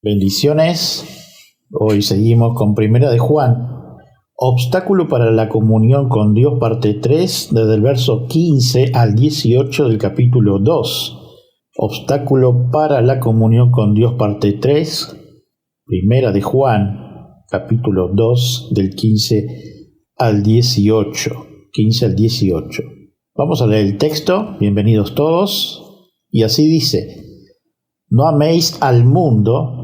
Bendiciones. Hoy seguimos con Primera de Juan. Obstáculo para la comunión con Dios, parte 3, desde el verso 15 al 18 del capítulo 2. Obstáculo para la comunión con Dios, parte 3, Primera de Juan, capítulo 2, del 15 al 18. 15 al 18. Vamos a leer el texto. Bienvenidos todos. Y así dice: No améis al mundo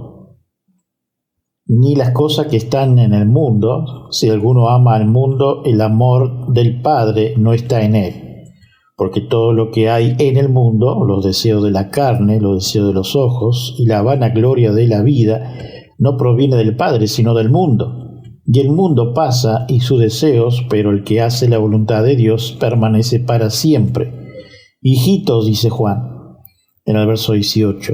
ni las cosas que están en el mundo. Si alguno ama al mundo, el amor del Padre no está en él. Porque todo lo que hay en el mundo, los deseos de la carne, los deseos de los ojos y la vanagloria de la vida, no proviene del Padre, sino del mundo. Y el mundo pasa y sus deseos, pero el que hace la voluntad de Dios permanece para siempre. Hijitos, dice Juan, en el verso 18,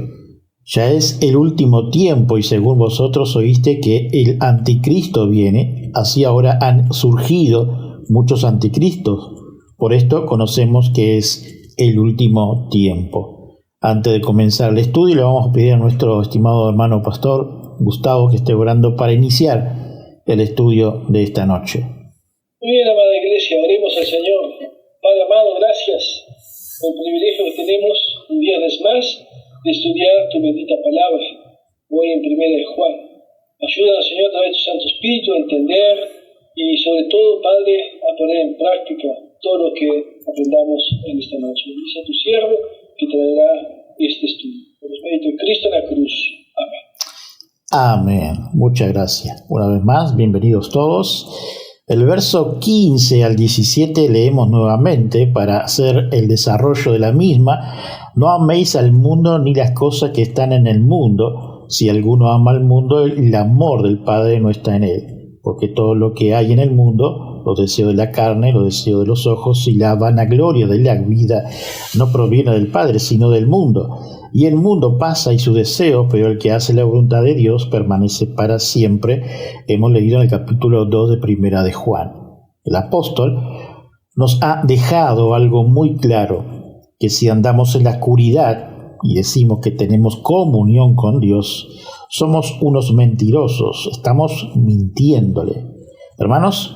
ya es el último tiempo y según vosotros oíste que el anticristo viene, así ahora han surgido muchos anticristos. Por esto conocemos que es el último tiempo. Antes de comenzar el estudio, le vamos a pedir a nuestro estimado hermano pastor Gustavo que esté orando para iniciar el estudio de esta noche. Muy bien, amada iglesia, oremos al Señor. Padre amado, gracias por el privilegio que tenemos un viernes más de estudiar tu bendita palabra, hoy en Primera de Juan. Ayúdanos, Señor, a través de tu Santo Espíritu a entender y sobre todo, Padre, a poner en práctica todo lo que aprendamos en esta noche. Dice a tu siervo que traerá este estudio. Por el mérito de Cristo en la cruz. Amén. Amén. Muchas gracias. Una vez más, bienvenidos todos. El verso 15 al 17 leemos nuevamente para hacer el desarrollo de la misma. No améis al mundo ni las cosas que están en el mundo. Si alguno ama al mundo, el amor del Padre no está en él. Porque todo lo que hay en el mundo, los deseos de la carne, los deseos de los ojos y la vanagloria de la vida, no proviene del Padre, sino del mundo. Y el mundo pasa y sus deseos, pero el que hace la voluntad de Dios permanece para siempre. Hemos leído en el capítulo 2 de Primera de Juan. El apóstol nos ha dejado algo muy claro, que si andamos en la oscuridad y decimos que tenemos comunión con Dios, somos unos mentirosos, estamos mintiéndole. Hermanos,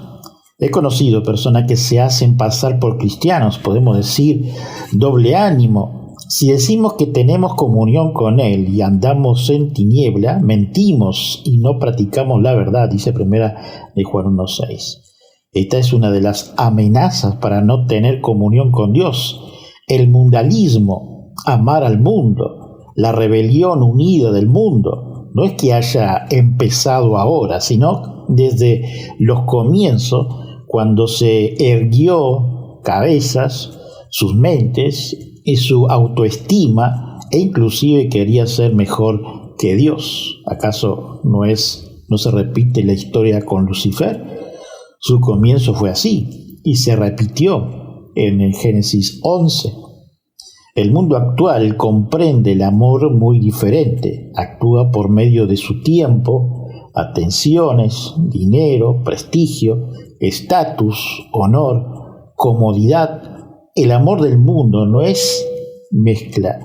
he conocido personas que se hacen pasar por cristianos, podemos decir doble ánimo. Si decimos que tenemos comunión con Él y andamos en tiniebla, mentimos y no practicamos la verdad, dice Primera de Juan 1:6. Esta es una de las amenazas para no tener comunión con Dios. El mundialismo, amar al mundo, la rebelión unida del mundo, no es que haya empezado ahora, sino desde los comienzos, cuando se erguió cabezas, sus mentes y su autoestima, e inclusive quería ser mejor que Dios. ¿Acaso no se repite la historia con Lucifer? Su comienzo fue así y se repitió en el Génesis 11. El mundo actual comprende el amor muy diferente, actúa por medio de su tiempo, atenciones, dinero, prestigio, estatus, honor, comodidad. El amor del mundo no es mezcla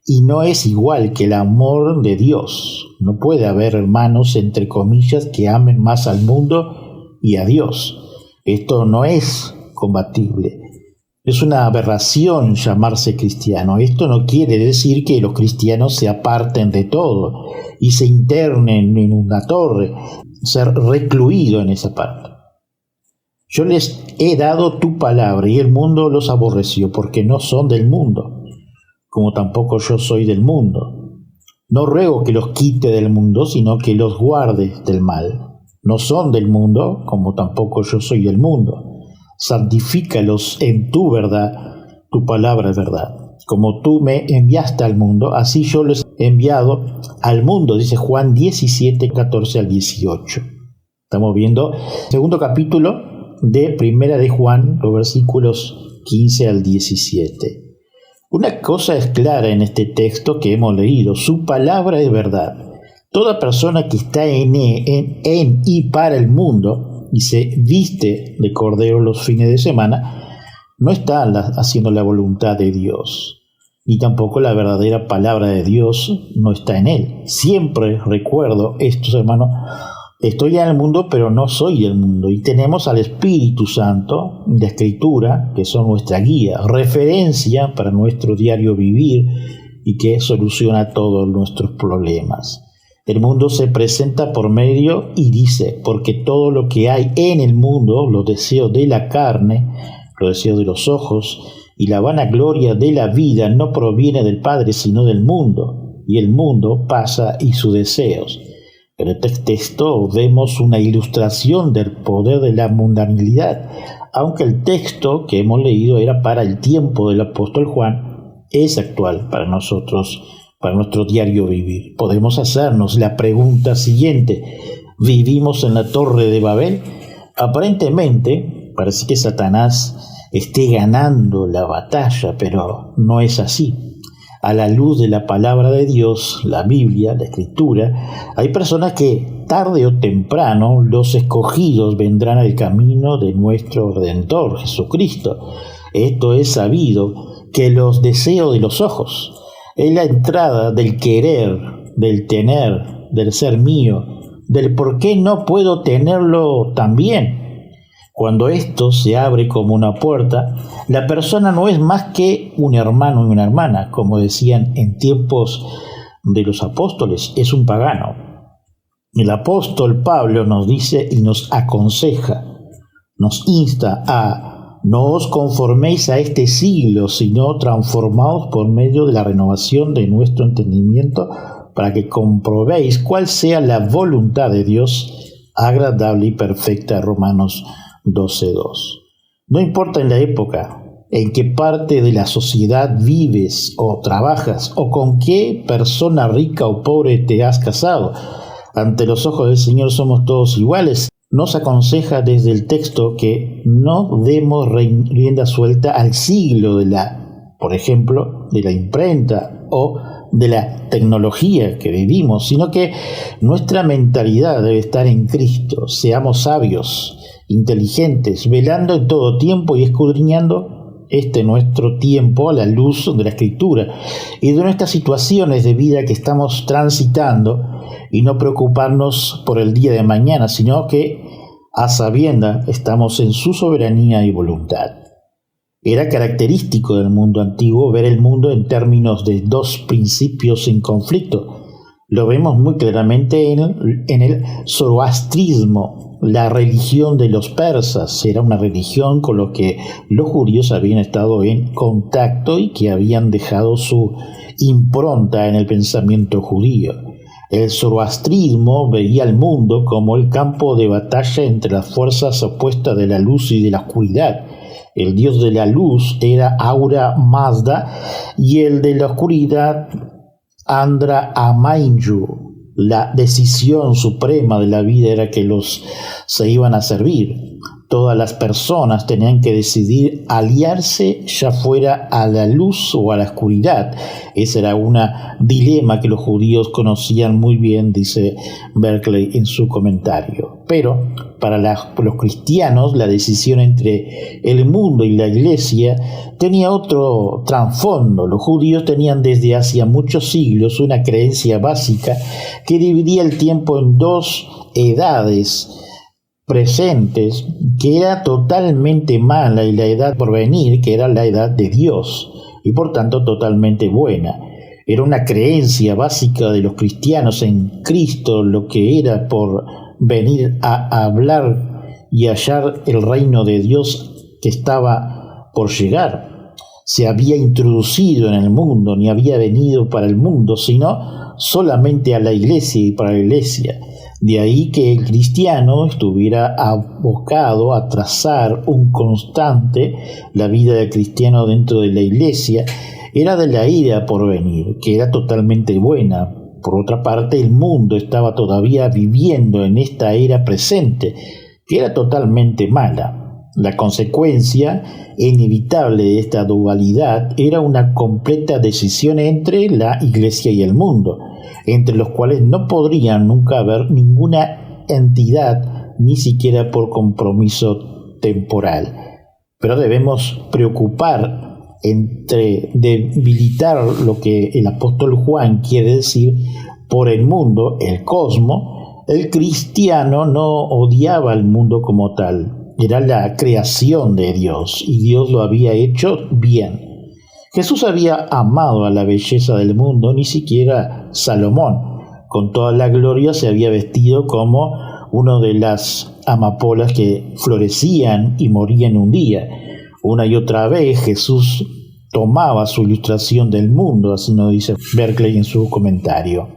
y no es igual que el amor de Dios. No puede haber hermanos, entre comillas, que amen más al mundo y a Dios. Esto no es compatible. Es una aberración llamarse cristiano. Esto no quiere decir que los cristianos se aparten de todo y se internen en una torre, ser recluido en esa parte. Yo les he dado tu palabra y el mundo los aborreció porque no son del mundo, como tampoco yo soy del mundo. No ruego que los quite del mundo, sino que los guarde del mal. No son del mundo, como tampoco yo soy del mundo. Santifícalos en tu verdad, tu palabra es verdad. Como tú me enviaste al mundo, así yo los he enviado al mundo, dice Juan 17, 14 al 18. Estamos viendo el segundo capítulo de Primera de Juan, los versículos 15 al 17. Una cosa es clara en este texto que hemos leído: su palabra es verdad. Toda persona que está en y para el mundo y se viste de cordero los fines de semana, no está haciendo la voluntad de Dios. ni tampoco la verdadera palabra de Dios no está en él. Siempre recuerdo estos hermanos, estoy en el mundo, pero no soy del mundo. Y tenemos al Espíritu Santo, la Escritura, que son nuestra guía, referencia para nuestro diario vivir y que soluciona todos nuestros problemas. El mundo se presenta por medio y dice, porque todo lo que hay en el mundo, los deseos de la carne, los deseos de los ojos y la vanagloria de la vida no proviene del Padre, sino del mundo, y el mundo pasa y sus deseos. En este texto vemos una ilustración del poder de la mundanalidad, aunque el texto que hemos leído era para el tiempo del apóstol Juan, es actual para nosotros, para nuestro diario vivir. Podemos hacernos la pregunta siguiente: ¿vivimos en la Torre de Babel? Aparentemente, parece que Satanás esté ganando la batalla, pero no es así. A la luz de la palabra de Dios, la Biblia, la Escritura, hay personas que tarde o temprano los escogidos vendrán al camino de nuestro Redentor, Jesucristo. Esto es sabido, que los deseos de los ojos es la entrada del querer, del tener, del ser mío, del por qué no puedo tenerlo también. Cuando esto se abre como una puerta, la persona no es más que un hermano y una hermana, como decían en tiempos de los apóstoles, es un pagano. El apóstol Pablo nos dice y nos aconseja, nos insta a: no os conforméis a este siglo, sino transformaos por medio de la renovación de nuestro entendimiento, para que comprobéis cuál sea la voluntad de Dios, agradable y perfecta. Romanos 12:2. No importa en la época, en qué parte de la sociedad vives o trabajas, o con qué persona rica o pobre te has casado, ante los ojos del Señor somos todos iguales. Nos aconseja desde el texto que no demos rienda suelta al siglo por ejemplo, de la imprenta o de la tecnología que vivimos, sino que nuestra mentalidad debe estar en Cristo. Seamos sabios, inteligentes, velando en todo tiempo y escudriñando nuestro tiempo a la luz de la Escritura y de nuestras situaciones de vida que estamos transitando, y no preocuparnos por el día de mañana, sino que a sabienda estamos en su soberanía y voluntad. Era característico del mundo antiguo ver el mundo en términos de dos principios en conflicto. Lo vemos muy claramente en el zoroastrismo. La religión de los persas era una religión con la que los judíos habían estado en contacto y que habían dejado su impronta en el pensamiento judío. El zoroastrismo veía al mundo como el campo de batalla entre las fuerzas opuestas de la luz y de la oscuridad. El dios de la luz era Ahura Mazda y el de la oscuridad Andra Amainyu. La decisión suprema de la vida era que se iban a servir. Todas las personas tenían que decidir aliarse, ya fuera a la luz o a la oscuridad. Ese era un dilema que los judíos conocían muy bien, dice Berkeley en su comentario. Pero para los cristianos la decisión entre el mundo y la iglesia tenía otro trasfondo. Los judíos tenían desde hacía muchos siglos una creencia básica que dividía el tiempo en dos edades presentes, que era totalmente mala, y la edad por venir, que era la edad de Dios, y por tanto totalmente buena. Era una creencia básica de los cristianos en Cristo, lo que era por venir a hablar y hallar el reino de Dios que estaba por llegar. Se había introducido en el mundo, ni había venido para el mundo, sino solamente a la iglesia y para la iglesia. De ahí que el cristiano estuviera abocado a trazar un constante. La vida del cristiano dentro de la iglesia era de la era por venir, que era totalmente buena. Por otra parte, el mundo estaba todavía viviendo en esta era presente, que era totalmente mala. La consecuencia inevitable de esta dualidad era una completa decisión entre la iglesia y el mundo, entre los cuales no podría nunca haber ninguna entidad, ni siquiera por compromiso temporal. Pero debemos preocupar entre debilitar lo que el apóstol Juan quiere decir por el mundo, el cosmos, el cristiano no odiaba al mundo como tal. Era la creación de Dios y Dios lo había hecho bien. Jesús había amado a la belleza del mundo, ni siquiera Salomón, con toda la gloria, se había vestido como una de las amapolas que florecían y morían un día. Una y otra vez Jesús tomaba su ilustración del mundo, así nos dice Berkeley en su comentario.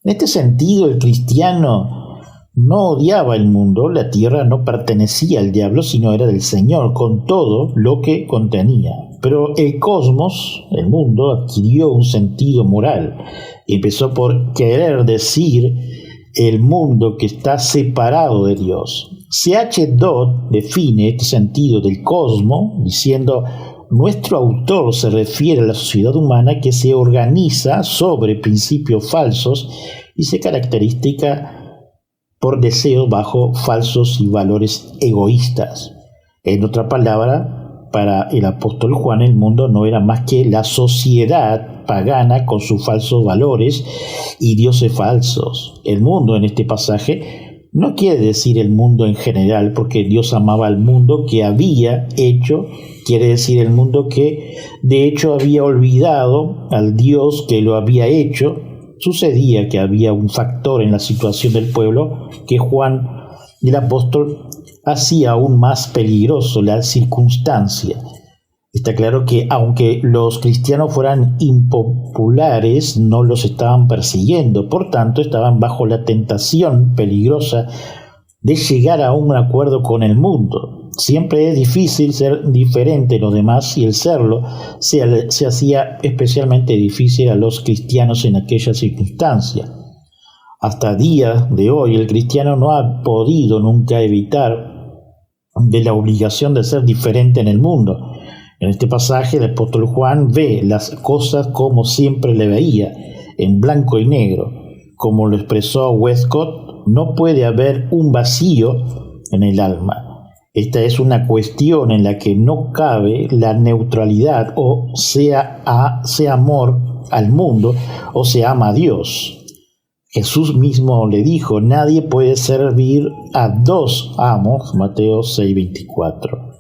En este sentido, el cristiano no odiaba el mundo, la tierra no pertenecía al diablo, sino era del Señor, con todo lo que contenía. Pero el cosmos, el mundo, adquirió un sentido moral. Empezó por querer decir el mundo que está separado de Dios. C.H. Dodd define este sentido del cosmos diciendo: nuestro autor se refiere a la sociedad humana que se organiza sobre principios falsos y se caracteriza por deseos bajo falsos y valores egoístas. En otra palabra, para el apóstol Juan, el mundo no era más que la sociedad pagana con sus falsos valores y dioses falsos. El mundo en este pasaje no quiere decir el mundo en general, porque Dios amaba al mundo que había hecho, quiere decir el mundo que de hecho había olvidado al Dios que lo había hecho. Sucedía que había un factor en la situación del pueblo que Juan, el apóstol, hacía aún más peligroso: la circunstancia. Está claro que aunque los cristianos fueran impopulares, no los estaban persiguiendo, por tanto estaban bajo la tentación peligrosa de llegar a un acuerdo con el mundo. Siempre es difícil ser diferente de los demás y el serlo se hacía especialmente difícil a los cristianos en aquella circunstancia. Hasta día de hoy el cristiano no ha podido nunca evitar de la obligación de ser diferente en el mundo. En este pasaje el apóstol Juan ve las cosas como siempre le veía, en blanco y negro. Como lo expresó Westcott, no puede haber un vacío en el alma. Esta es una cuestión en la que no cabe la neutralidad: o sea amor al mundo o se ama a Dios. Jesús mismo le dijo: nadie puede servir a dos amos, Mateo 6:24.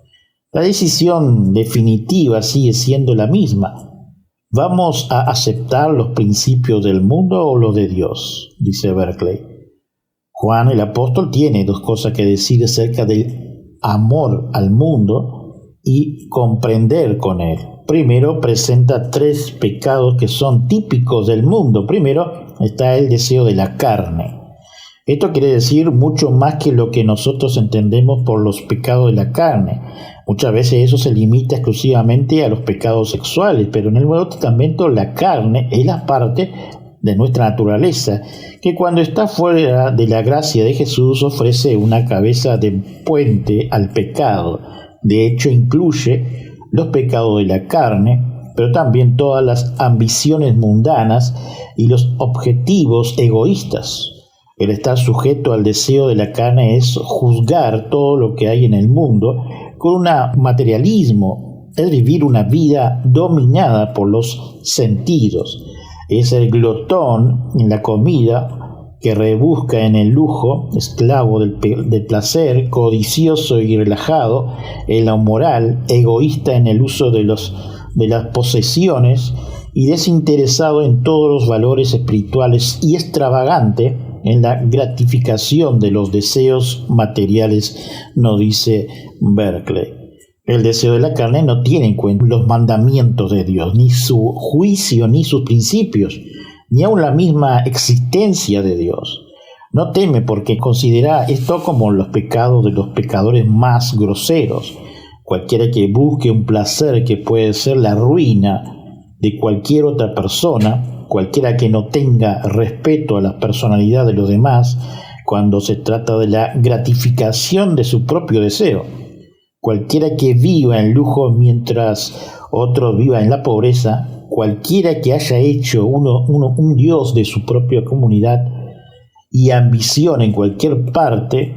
La decisión definitiva sigue siendo la misma. ¿Vamos a aceptar los principios del mundo o los de Dios?, dice Berkeley. Juan el apóstol tiene dos cosas que decir acerca del amor al mundo y comprender con él. Primero, presenta tres pecados que son típicos del mundo. Primero está el deseo de la carne. Esto quiere decir mucho más que lo que nosotros entendemos por los pecados de la carne. Muchas veces eso se limita exclusivamente a los pecados sexuales, pero en el Nuevo Testamento la carne es la parte de nuestra naturaleza que cuando está fuera de la gracia de Jesús ofrece una cabeza de puente al pecado. De hecho, incluye los pecados de la carne, pero también todas las ambiciones mundanas y los objetivos egoístas. El estar sujeto al deseo de la carne es juzgar todo lo que hay en el mundo con un materialismo, es vivir una vida dominada por los sentidos. Es el glotón en la comida que rebusca en el lujo, esclavo del placer, codicioso y relajado en la moral, egoísta en el uso de las posesiones y desinteresado en todos los valores espirituales y extravagante en la gratificación de los deseos materiales, nos dice Berkeley. El deseo de la carne no tiene en cuenta los mandamientos de Dios, ni su juicio, ni sus principios, ni aun la misma existencia de Dios. No teme porque considera esto como los pecados de los pecadores más groseros. Cualquiera que busque un placer que puede ser la ruina de cualquier otra persona, cualquiera que no tenga respeto a la personalidad de los demás cuando se trata de la gratificación de su propio deseo, cualquiera que viva en lujo mientras otro viva en la pobreza, cualquiera que haya hecho un dios de su propia comunidad y ambición en cualquier parte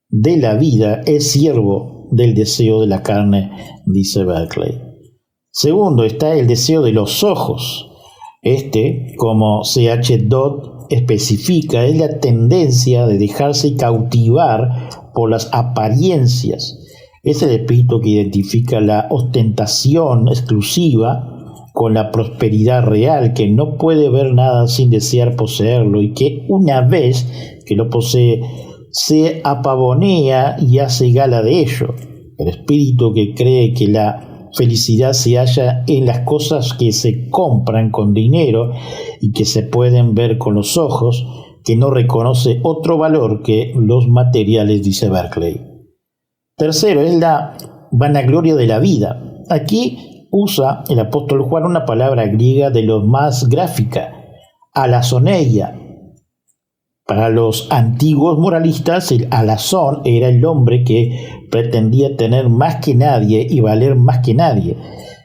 de la vida es siervo del deseo de la carne, dice Berkeley. Segundo, está el deseo de los ojos. Como C.H. Dodd especifica, es la tendencia de dejarse cautivar por las apariencias. Es el espíritu que identifica la ostentación exclusiva con la prosperidad real, que no puede ver nada sin desear poseerlo y que una vez que lo posee se apavonea y hace gala de ello. El espíritu que cree que la felicidad se halla en las cosas que se compran con dinero y que se pueden ver con los ojos, que no reconoce otro valor que los materiales, dice Berkeley. Tercero, es la vanagloria de la vida. Aquí usa el apóstol Juan una palabra griega de lo más gráfica, alazoneia. Para los antiguos moralistas, el alazón era el hombre que pretendía tener más que nadie y valer más que nadie.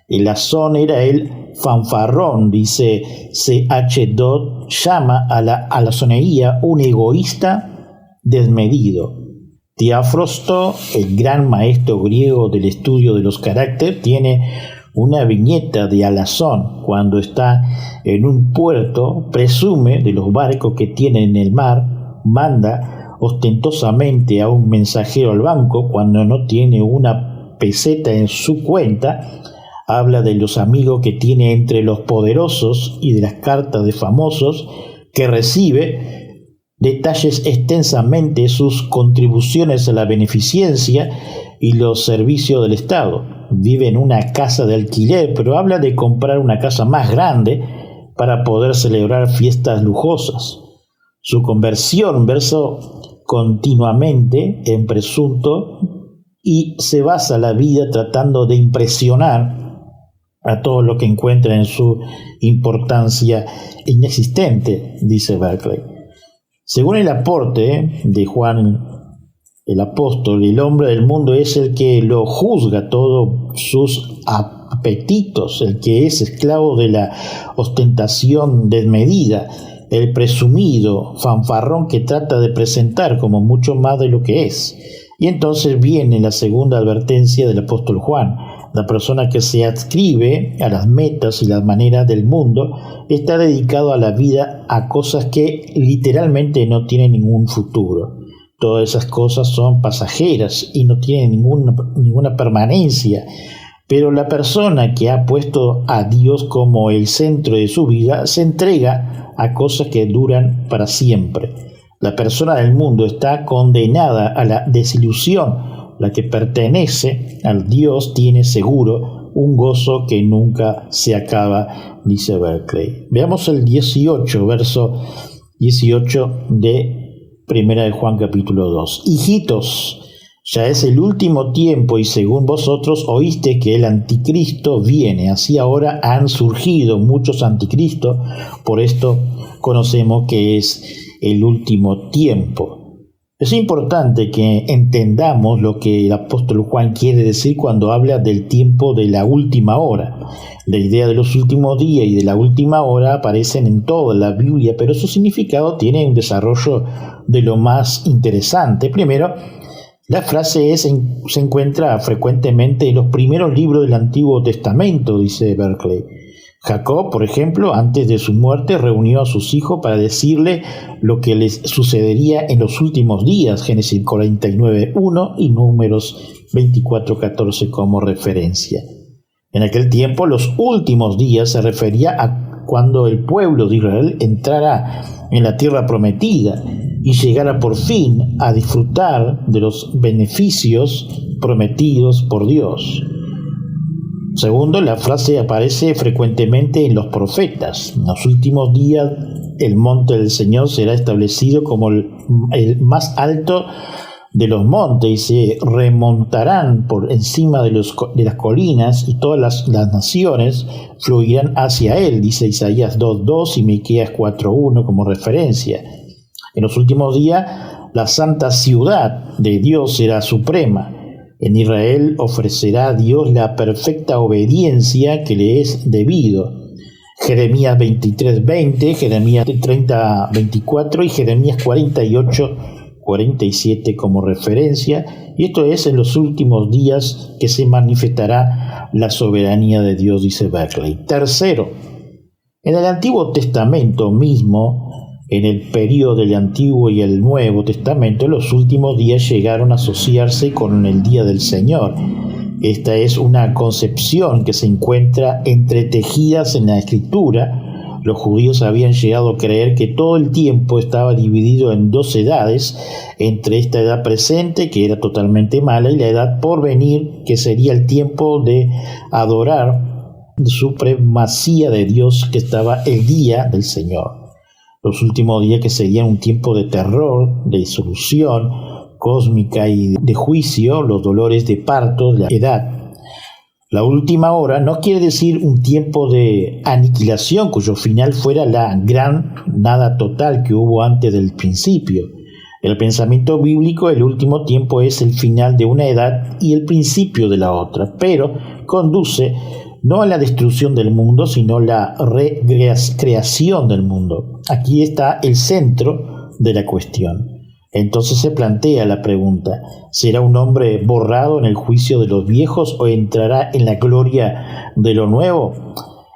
El alazón era el fanfarrón, dice C.H. Dodd, llama a la alazoneía un egoísta desmedido. Teófrasto, el gran maestro griego del estudio de los caracteres, tiene una viñeta de alazón. Cuando está en un puerto, presume de los barcos que tiene en el mar, manda ostentosamente a un mensajero al banco cuando no tiene una peseta en su cuenta, habla de los amigos que tiene entre los poderosos y de las cartas de famosos que recibe, detalles extensamente sus contribuciones a la beneficencia y los servicios del Estado. Vive en una casa de alquiler, pero habla de comprar una casa más grande para poder celebrar fiestas lujosas. Su conversión versa continuamente en presunto y se basa la vida tratando de impresionar a todo lo que encuentra en su importancia inexistente, dice Berkeley. Según el aporte de Juan el apóstol, el hombre del mundo es el que lo juzga todos sus apetitos, el que es esclavo de la ostentación desmedida, el presumido fanfarrón que trata de presentar como mucho más de lo que es. Y entonces viene la segunda advertencia del apóstol Juan. La persona que se adscribe a las metas y las maneras del mundo está dedicado a la vida a cosas que literalmente no tienen ningún futuro. Todas esas cosas son pasajeras y no tienen ninguna permanencia. Pero la persona que ha puesto a Dios como el centro de su vida se entrega a cosas que duran para siempre. La persona del mundo está condenada a la desilusión. La que pertenece al Dios tiene seguro un gozo que nunca se acaba, dice Berkeley. Veamos el 18, verso 18 de Primera de Juan capítulo 2. Hijitos, ya es el último tiempo y según vosotros oíste que el anticristo viene. Así ahora han surgido muchos anticristos, por esto conocemos que es el último tiempo. Es importante que entendamos lo que el apóstol Juan quiere decir cuando habla del tiempo de la última hora. La idea de los últimos días y de la última hora aparecen en toda la Biblia, pero su significado tiene un desarrollo de lo más interesante. Primero, la frase se encuentra frecuentemente en los primeros libros del Antiguo Testamento, dice Berkeley. Jacob, por ejemplo, antes de su muerte, reunió a sus hijos para decirle lo que les sucedería en los últimos días, Génesis 49:1 y Números 24:14 como referencia. En aquel tiempo, los últimos días se refería a cuando el pueblo de Israel entrara en la tierra prometida y llegara por fin a disfrutar de los beneficios prometidos por Dios. Segundo, la frase aparece frecuentemente en los profetas. En los últimos días, el monte del Señor será establecido como el más alto de los montes y se remontarán por encima de las colinas y todas las naciones fluirán hacia él, dice Isaías 2:2 y Miqueas 4:1 como referencia. En los últimos días, la santa ciudad de Dios será suprema. En Israel ofrecerá a Dios la perfecta obediencia que le es debido. Jeremías 23:20, Jeremías 30:24 y Jeremías 48:47 como referencia. Y esto es en los últimos días que se manifestará la soberanía de Dios, dice Berkeley. Tercero, en el Antiguo Testamento mismo, en el período del Antiguo y el Nuevo Testamento, los últimos días llegaron a asociarse con el Día del Señor. Esta es una concepción que se encuentra entretejidas en la Escritura. Los judíos habían llegado a creer que todo el tiempo estaba dividido en dos edades, entre esta edad presente, que era totalmente mala, y la edad por venir, que sería el tiempo de adorar la supremacía de Dios, que estaba el día del Señor. Los últimos días, que serían un tiempo de terror, de disolución cósmica y de juicio, los dolores de parto, la edad. La última hora no quiere decir un tiempo de aniquilación cuyo final fuera la gran nada total que hubo antes del principio. En el pensamiento bíblico, el último tiempo es el final de una edad y el principio de la otra, pero conduce no a la destrucción del mundo, sino a la recreación del mundo. Aquí está el centro de la cuestión. Entonces se plantea la pregunta: ¿será un hombre borrado en el juicio de los viejos o entrará en la gloria de lo nuevo?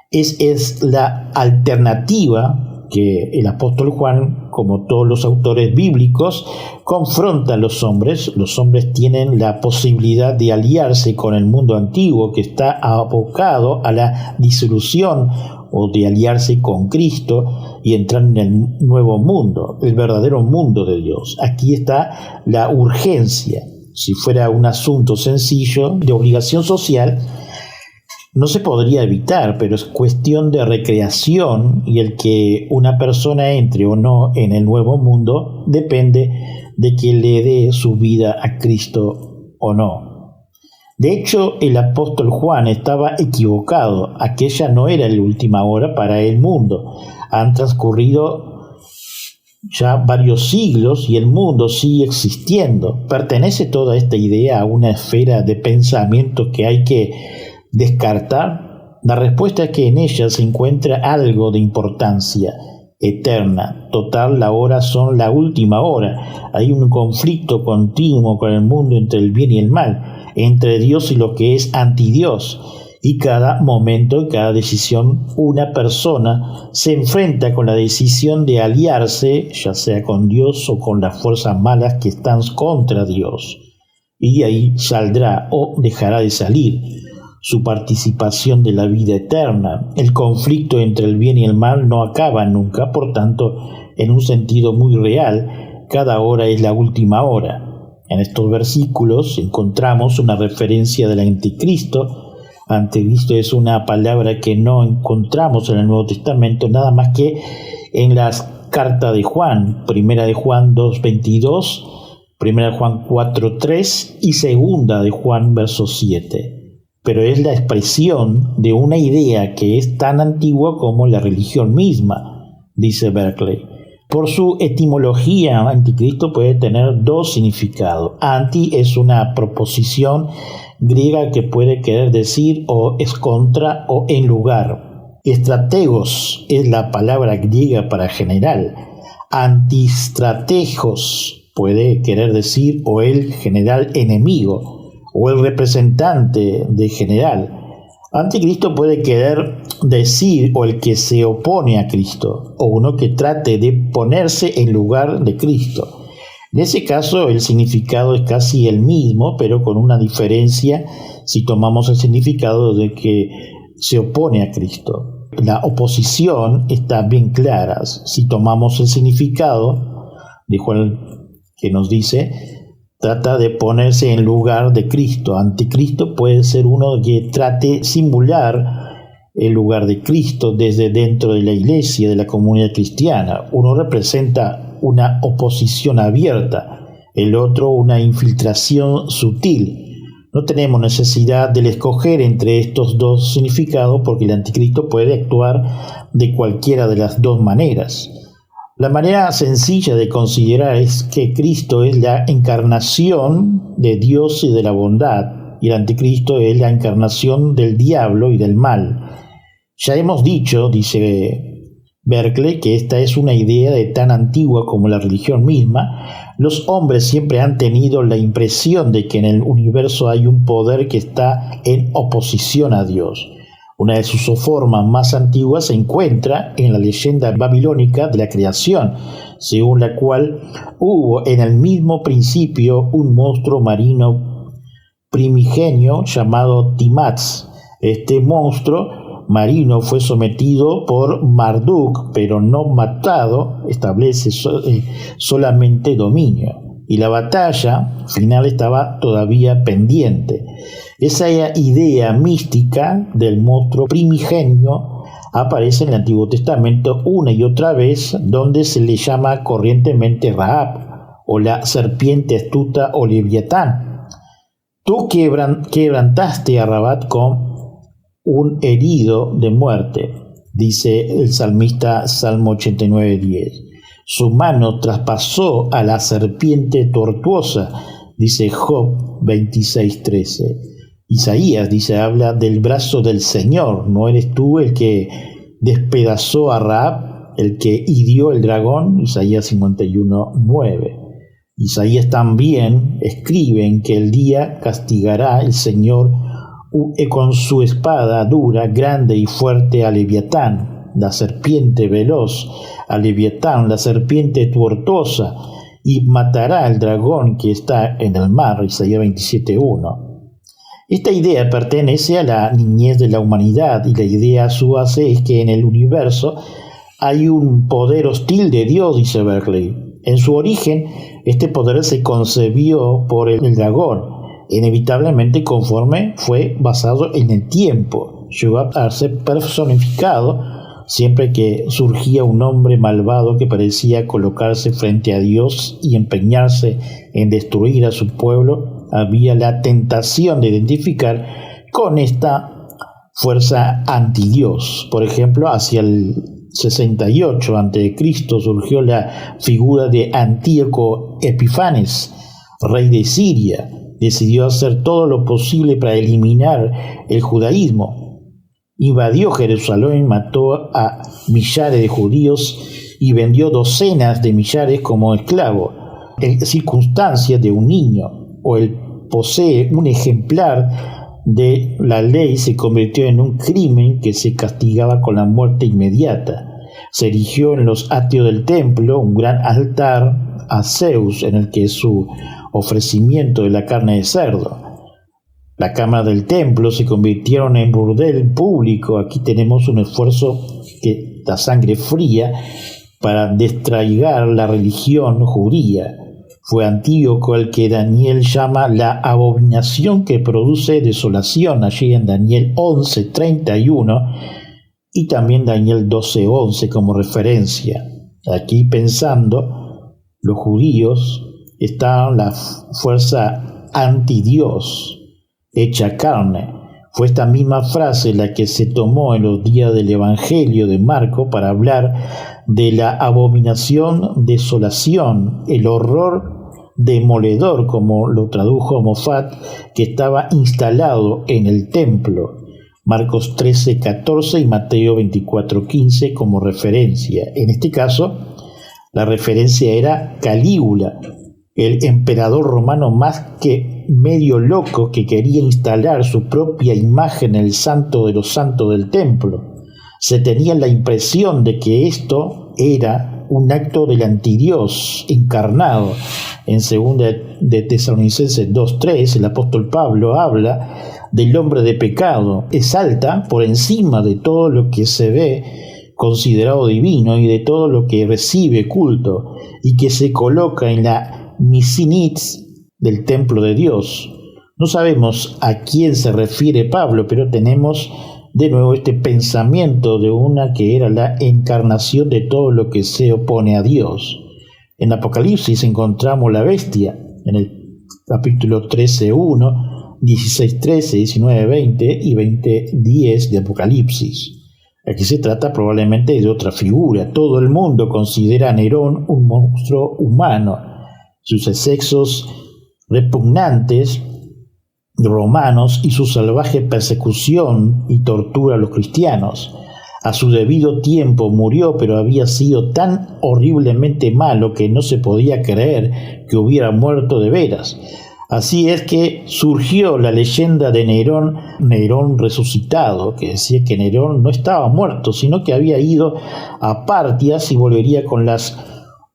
Es la alternativa que el apóstol Juan, como todos los autores bíblicos, confronta a los hombres. Los hombres tienen la posibilidad de aliarse con el mundo antiguo, que está abocado a la disolución, o de aliarse con Cristo y entrar en el nuevo mundo, el verdadero mundo de Dios. Aquí está la urgencia. Si fuera un asunto sencillo de obligación social, no se podría evitar, pero es cuestión de recreación, y el que una persona entre o no en el nuevo mundo depende de que le dé su vida a Cristo o no. De hecho, el apóstol Juan estaba equivocado. Aquella no era la última hora para el mundo. Han transcurrido ya varios siglos y el mundo sigue existiendo. ¿Pertenece toda esta idea a una esfera de pensamiento que hay que descartar? La respuesta es que en ella se encuentra algo de importancia eterna. Total, la hora son la última hora. Hay un conflicto continuo con el mundo entre el bien y el mal, entre Dios y lo que es antidios, y cada momento y cada decisión una persona se enfrenta con la decisión de aliarse, ya sea con Dios o con las fuerzas malas que están contra Dios, y ahí saldrá o dejará de salir su participación de la vida eterna. El conflicto entre el bien y el mal no acaba nunca, por tanto, en un sentido muy real, cada hora es la última hora. En estos versículos encontramos una referencia del anticristo. Anticristo es una palabra que no encontramos en el Nuevo Testamento, nada más que en las cartas de Juan, primera de Juan 2:22, primera de Juan 4:3 y segunda de Juan verso 7. Pero es la expresión de una idea que es tan antigua como la religión misma, dice Berkeley. Por su etimología, anticristo puede tener dos significados. Anti es una proposición griega que puede querer decir o es contra o en lugar. Estrategos es la palabra griega para general. Antistrategos puede querer decir o el general enemigo o el representante de general. Anticristo puede querer decir o el que se opone a Cristo, o uno que trate de ponerse en lugar de Cristo. En ese caso el significado es casi el mismo, pero con una diferencia si tomamos el significado de que se opone a Cristo. La oposición está bien clara. Si tomamos el significado de Juan, que nos dice, trata de ponerse en lugar de Cristo. Anticristo puede ser uno que trate de simular el lugar de Cristo desde dentro de la iglesia, de la comunidad cristiana. Uno representa una oposición abierta, el otro una infiltración sutil. No tenemos necesidad de escoger entre estos dos significados porque el anticristo puede actuar de cualquiera de las dos maneras. La manera sencilla de considerar es que Cristo es la encarnación de Dios y de la bondad, y el anticristo es la encarnación del diablo y del mal. Ya hemos dicho, dice Berkeley que esta es una idea de tan antigua como la religión misma. Los hombres siempre han tenido la impresión de que en el universo hay un poder que está en oposición a Dios. Una de sus formas más antiguas se encuentra en la leyenda babilónica de la creación, según la cual hubo en el mismo principio un monstruo marino primigenio llamado Tiamat. Este monstruo marino fue sometido por Marduk, pero no matado, establece solamente dominio. Y la batalla final estaba todavía pendiente. Esa idea mística del monstruo primigenio aparece en el Antiguo Testamento una y otra vez, donde se le llama corrientemente Rahab, o la serpiente astuta o Leviatán. Tú quebrantaste a Rabat con un herido de muerte, dice el salmista Salmo 89:10. Su mano traspasó a la serpiente tortuosa, dice Job 26:13. Isaías dice, habla del brazo del Señor. ¿No eres tú el que despedazó a Rahab, el que hirió el dragón? Isaías 51:9. Isaías también escribe en que el día castigará el Señor con su espada dura, grande y fuerte a Leviatán, la serpiente veloz, a Leviatán, la serpiente tortuosa, y matará al dragón que está en el mar, Isaías 27:1. Esta idea pertenece a la niñez de la humanidad, y la idea a su base es que en el universo hay un poder hostil de Dios, dice Berkeley. En su origen, este poder se concebió por el dragón, inevitablemente conforme fue basado en el tiempo. Llegó a ser personificado siempre que surgía un hombre malvado que parecía colocarse frente a Dios y empeñarse en destruir a su pueblo. Había la tentación de identificar con esta fuerza antidios. Por ejemplo, hacia el 68 a.C. surgió la figura de Antíoco Epifanes, rey de Siria. Decidió hacer todo lo posible para eliminar el judaísmo. Invadió Jerusalén, mató a millares de judíos y vendió docenas de millares como esclavos. En circunstancias de un niño o el posee un ejemplar de la ley se convirtió en un crimen que se castigaba con la muerte inmediata. Se erigió en los atrios del templo un gran altar a Zeus, en el que su ofrecimiento de la carne de cerdo. La cámara del templo se convirtieron en burdel público. Aquí tenemos un esfuerzo que da sangre fría para destraigar la religión judía. Fue Antíoco el que Daniel llama la abominación que produce desolación, allí en Daniel 11:31 y también Daniel 12:11 como referencia. Aquí pensando, los judíos estaban la fuerza antidios, hecha carne. Fue esta misma frase la que se tomó en los días del Evangelio de Marco para hablar de la abominación, desolación, el horror demoledor, como lo tradujo Moffat, que estaba instalado en el templo. Marcos 13:14 y Mateo 24:15 como referencia. En este caso, la referencia era Calígula, el emperador romano más que medio loco que quería instalar su propia imagen en el santo de los santos del templo. Se tenía la impresión de que esto era un acto del antidios encarnado. En 2 de Tesalonicenses 2:3, el apóstol Pablo habla del hombre de pecado, exalta por encima de todo lo que se ve considerado divino y de todo lo que recibe culto, y que se coloca en la misinitz del templo de Dios. No sabemos a quién se refiere Pablo, pero tenemos de nuevo este pensamiento de una que era la encarnación de todo lo que se opone a Dios. En Apocalipsis encontramos la bestia, en el capítulo 13:1, 16:13, 19:20 y 20:10 de Apocalipsis. Aquí se trata probablemente de otra figura. Todo el mundo considera a Nerón un monstruo humano. Sus excesos repugnantes romanos y su salvaje persecución y tortura a los cristianos. A su debido tiempo murió, pero había sido tan horriblemente malo que no se podía creer que hubiera muerto de veras. Así es que surgió la leyenda de Nerón resucitado, que decía que Nerón no estaba muerto, sino que había ido a Partias y volvería con las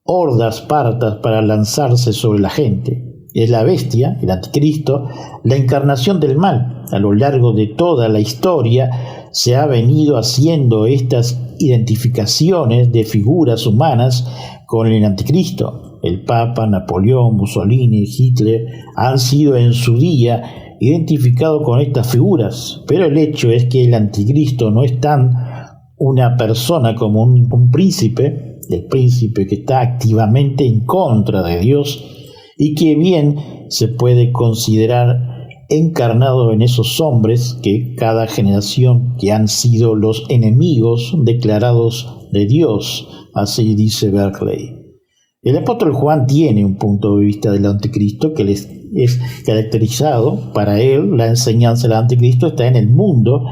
hordas partas para lanzarse sobre la gente. Es la bestia, el anticristo, la encarnación del mal. A lo largo de toda la historia se ha venido haciendo estas identificaciones de figuras humanas con el anticristo. El Papa, Napoleón, Mussolini, Hitler han sido en su día identificados con estas figuras, pero el hecho es que el anticristo no es tan una persona como un príncipe, el príncipe que está activamente en contra de Dios y que bien se puede considerar encarnado en esos hombres que cada generación que han sido los enemigos declarados de Dios, así dice Berkeley. El apóstol Juan tiene un punto de vista del anticristo que les es caracterizado. Para él, la enseñanza del anticristo está en el mundo,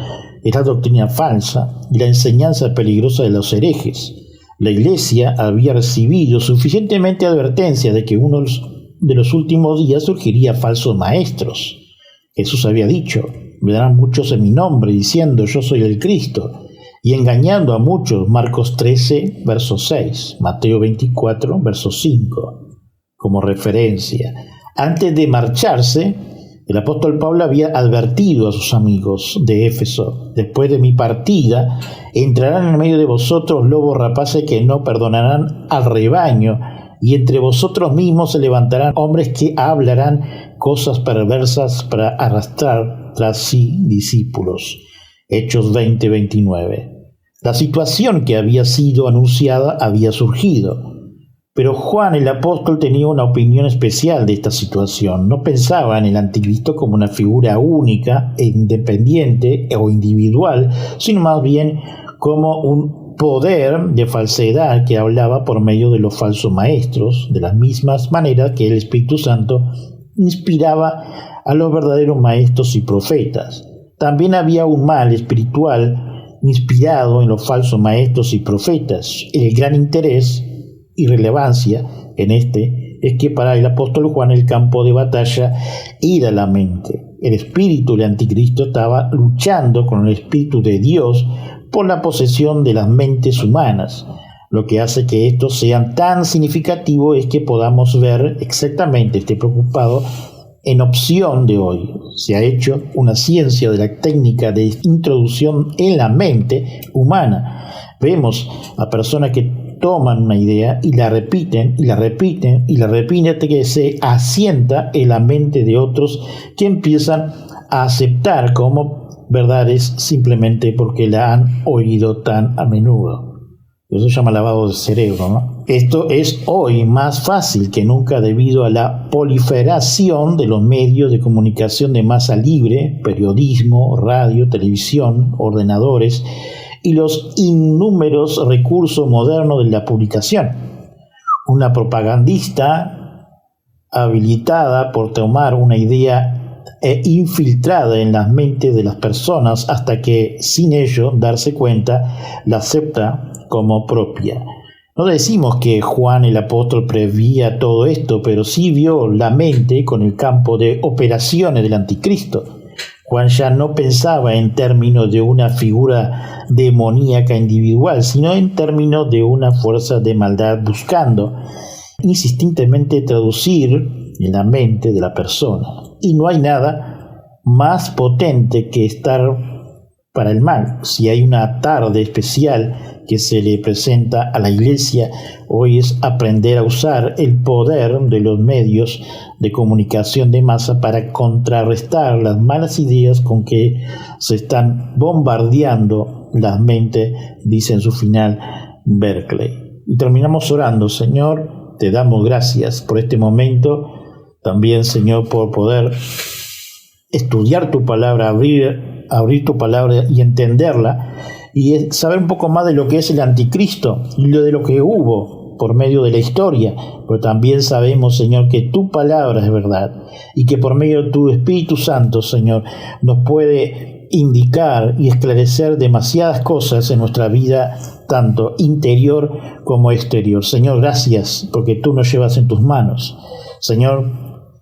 es la doctrina falsa y la enseñanza peligrosa de los herejes. La Iglesia había recibido suficientemente advertencia de que uno de los últimos días surgiría falsos maestros. Jesús había dicho: vendrán muchos en mi nombre diciendo yo soy el Cristo, y engañando a muchos. Marcos 13, verso 6, Mateo 24, verso 5, como referencia. Antes de marcharse, el apóstol Pablo había advertido a sus amigos de Éfeso: después de mi partida, entrarán en medio de vosotros lobos rapaces que no perdonarán al rebaño, y entre vosotros mismos se levantarán hombres que hablarán cosas perversas para arrastrar tras sí discípulos. Hechos 20, 29. La situación que había sido anunciada había surgido, pero Juan el apóstol tenía una opinión especial de esta situación. No pensaba en el anticristo como una figura única e independiente o individual, sino más bien como un poder de falsedad que hablaba por medio de los falsos maestros, de las mismas maneras que el Espíritu Santo inspiraba a los verdaderos maestros y profetas. También había un mal espiritual inspirado en los falsos maestros y profetas. El gran interés y relevancia en este es que para el apóstol Juan el campo de batalla era la mente. El espíritu del anticristo estaba luchando con el espíritu de Dios por la posesión de las mentes humanas. Lo que hace que esto sea tan significativo es que podamos ver exactamente este preocupado en opción de hoy. Se ha hecho una ciencia de la técnica de introducción en la mente humana. Vemos a personas que toman una idea y la repiten, y la repiten, y la repiten hasta que se asienta en la mente de otros que empiezan a aceptar como verdades simplemente porque la han oído tan a menudo. Eso se llama lavado de cerebro, ¿no? Esto es hoy más fácil que nunca debido a la proliferación de los medios de comunicación de masa libre, periodismo, radio, televisión, ordenadores y los innúmeros recursos modernos de la publicación. Una propagandista habilitada por tomar una idea infiltrada en las mentes de las personas hasta que, sin ello darse cuenta, la acepta como propia. No decimos que Juan el apóstol preveía todo esto, pero sí vio la mente con el campo de operaciones del anticristo. Juan ya no pensaba en términos de una figura demoníaca individual, sino en términos de una fuerza de maldad buscando insistentemente traducir en la mente de la persona. Y no hay nada más potente que estar para el mal. Si hay una tarde especial que se le presenta a la Iglesia hoy, es aprender a usar el poder de los medios de comunicación de masa para contrarrestar las malas ideas con que se están bombardeando las mentes, dice en su final Berkeley. Y terminamos orando. Señor, te damos gracias por este momento. También, Señor, por poder estudiar tu palabra, abrir tu palabra y entenderla, y saber un poco más de lo que es el anticristo y de lo que hubo por medio de la historia. Pero también sabemos, Señor, que tu palabra es verdad y que por medio de tu Espíritu Santo, Señor, nos puede indicar y esclarecer demasiadas cosas en nuestra vida, tanto interior como exterior. Señor, gracias porque tú nos llevas en tus manos. Señor,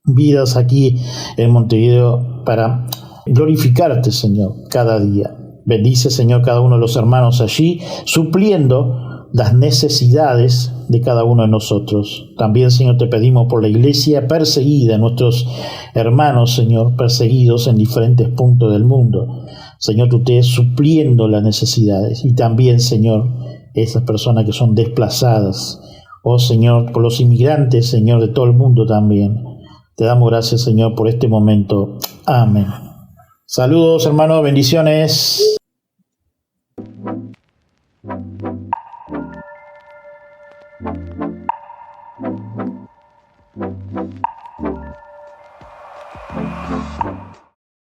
vidas aquí en Montevideo para glorificarte, Señor, cada día. Bendice, Señor, cada uno de los hermanos allí, supliendo las necesidades de cada uno de nosotros. También, Señor, te pedimos por la iglesia perseguida, nuestros hermanos, Señor, perseguidos en diferentes puntos del mundo. Señor, tú estés supliendo las necesidades. Y también, Señor, esas personas que son desplazadas. Oh, Señor, por los inmigrantes, Señor, de todo el mundo también. Te damos gracias, Señor, por este momento. Amén. Saludos, hermanos, bendiciones.